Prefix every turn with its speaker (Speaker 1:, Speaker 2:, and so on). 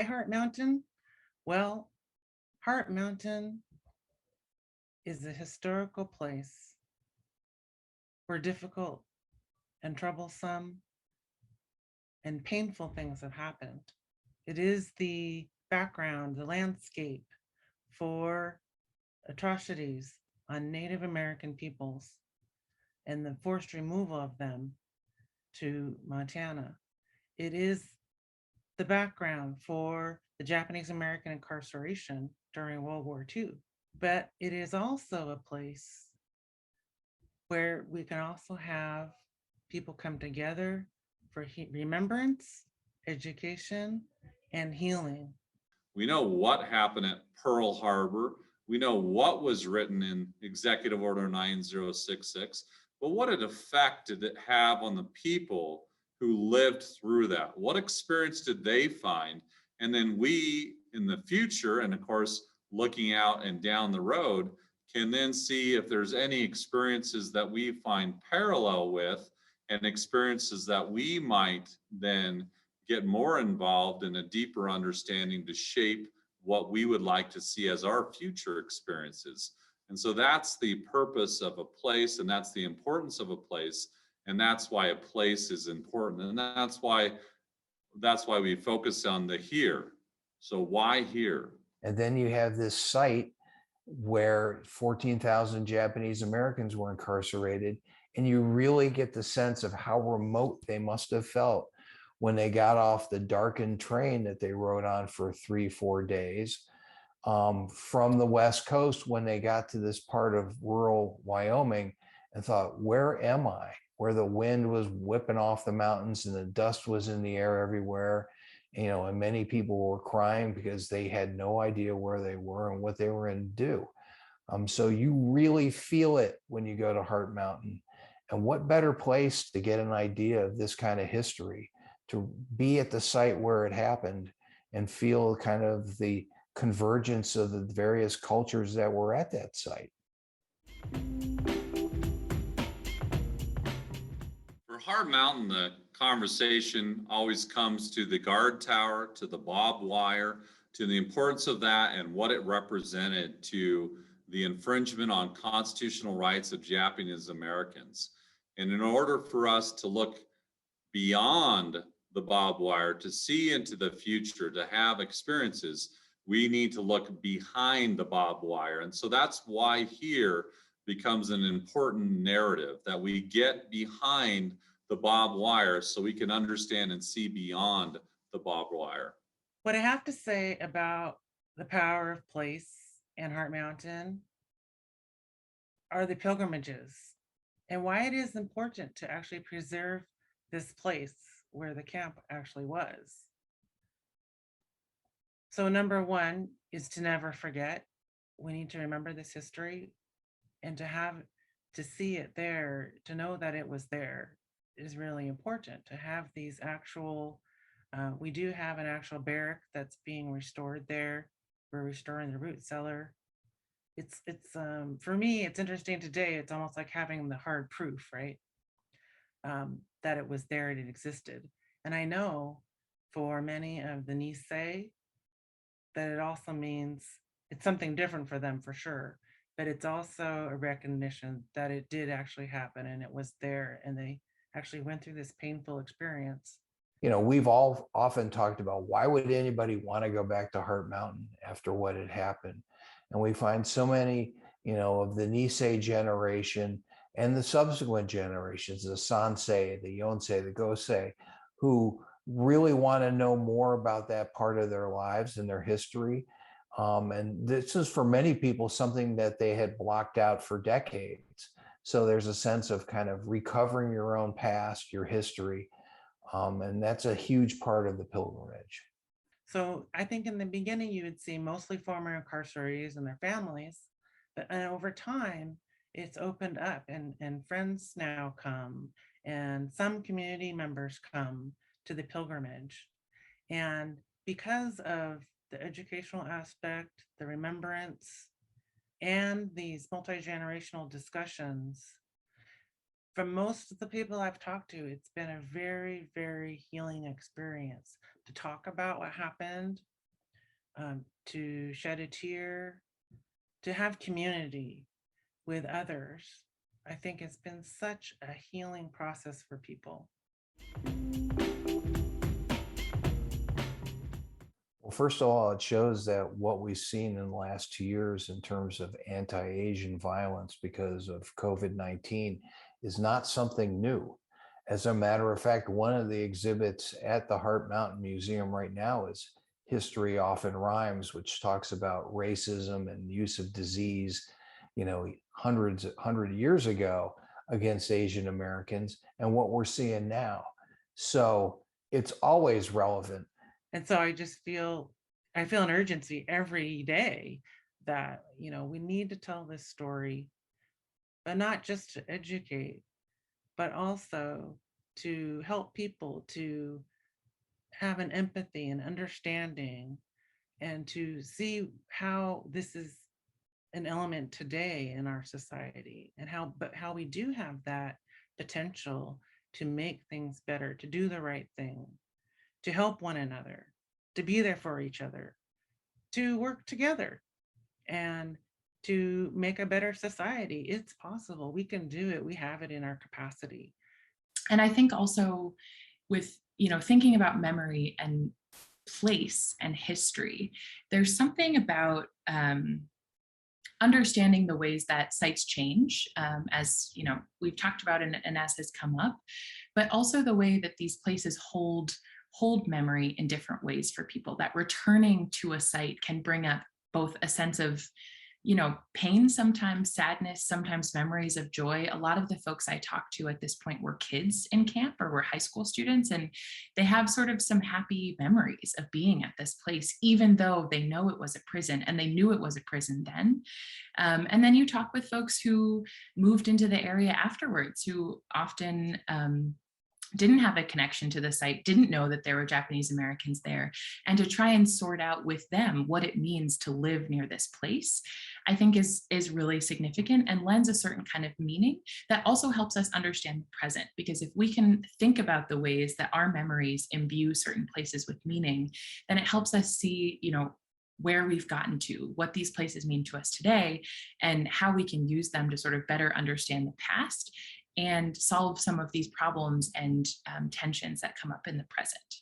Speaker 1: Why Heart Mountain? Well, Heart Mountain is a historical place where difficult and troublesome and painful things have happened. It is the background, the landscape for atrocities on Native American peoples and the forced removal of them to Montana. It is the background for the Japanese American incarceration during World War II. But it is also a place where we can also have people come together for remembrance, education, and healing.
Speaker 2: We know what happened at Pearl Harbor. We know what was written in Executive Order 9066, but what effect did it have on the people who lived through that? What experience did they find? And then we, in the future, and of course, looking out and down the road, can then see if there's any experiences that we find parallel with and experiences that we might then get more involved in a deeper understanding to shape what we would like to see as our future experiences. And so that's the purpose of a place, and that's the importance of a place, and that's why a place is important, and that's why we focus on the here. So why here?
Speaker 3: And then you have this site where 14,000 Japanese Americans were incarcerated, and you really get the sense of how remote they must have felt when they got off the darkened train that they rode on for 3-4 days from the West Coast, when they got to this part of rural Wyoming and thought, where am I? Where the wind was whipping off the mountains and the dust was in the air everywhere, and many people were crying because they had no idea where they were and what they were going to do. So you really feel it when you go to Heart Mountain. And what better place to get an idea of this kind of history, to be at the site where it happened and feel kind of the convergence of the various cultures that were at that site.
Speaker 2: For Heart Mountain, the conversation always comes to the guard tower, to the barbed wire, to the importance of that and what it represented to the infringement on constitutional rights of Japanese Americans. And in order for us to look beyond the barbed wire, to see into the future, to have experiences, we need to look behind the barbed wire. And so that's why here becomes an important narrative, that we get behind the barbed wire so we can understand and see beyond the barbed wire.
Speaker 1: What I have to say about the power of place and Heart Mountain are the pilgrimages and why it is important to actually preserve this place where the camp actually was. So number one is to never forget. We need to remember this history and to see it there, to know that it was there is really important. To have these actual, we do have an actual barrack that's being restored there. We're restoring the root cellar. It's for me, it's interesting today. It's almost like having the hard proof, right? That it was there and it existed. And I know for many of the Nisei that it also means it's something different for them for sure, but it's also a recognition that it did actually happen and it was there and they actually went through this painful experience.
Speaker 3: We've all often talked about, why would anybody want to go back to Heart Mountain after what had happened? And we find so many, of the Nisei generation and the subsequent generations, the Sansei, the Yonsei, the Gosei, who really want to know more about that part of their lives and their history. And this is, for many people, something that they had blocked out for decades. So there's a sense of kind of recovering your own past, your history. And that's a huge part of the pilgrimage.
Speaker 1: So I think in the beginning, you would see mostly former incarcerees and their families, but over time, it's opened up and friends now come and some community members come to the pilgrimage. And because of the educational aspect, the remembrance, and these multi-generational discussions, from most of the people I've talked to, it's been a very, very healing experience to talk about what happened to shed a tear, to have community with others. I think it's been such a healing process for people.
Speaker 3: Well, first of all, it shows that what we've seen in the last 2 years in terms of anti-Asian violence because of COVID-19 is not something new. As a matter of fact, one of the exhibits at the Heart Mountain Museum right now is History Often Rhymes, which talks about racism and use of disease, hundred years ago against Asian Americans and what we're seeing now. So it's always relevant.
Speaker 1: And so I feel an urgency every day that, we need to tell this story, but not just to educate, but also to help people to have an empathy and understanding, and to see how this is an element today in our society, and how we do have that potential to make things better, to do the right thing, to help one another, to be there for each other, to work together, and to make a better society. It's possible. We can do it. We have it in our capacity.
Speaker 4: And I think also with, thinking about memory and place and history, there's something about understanding the ways that sites change, as we've talked about and as has come up, but also the way that these places hold memory in different ways for people, that returning to a site can bring up both a sense of pain, sometimes sadness, sometimes memories of joy. A lot of the folks I talked to at this point were kids in camp or were high school students, and they have sort of some happy memories of being at this place, even though they know it was a prison and they knew it was a prison then. And then you talk with folks who moved into the area afterwards, who often didn't have a connection to the site, didn't know that there were Japanese Americans there, and to try and sort out with them what it means to live near this place, I think is really significant and lends a certain kind of meaning that also helps us understand the present. Because if we can think about the ways that our memories imbue certain places with meaning, then it helps us see, where we've gotten to, what these places mean to us today, and how we can use them to sort of better understand the past and solve some of these problems and tensions that come up in the present.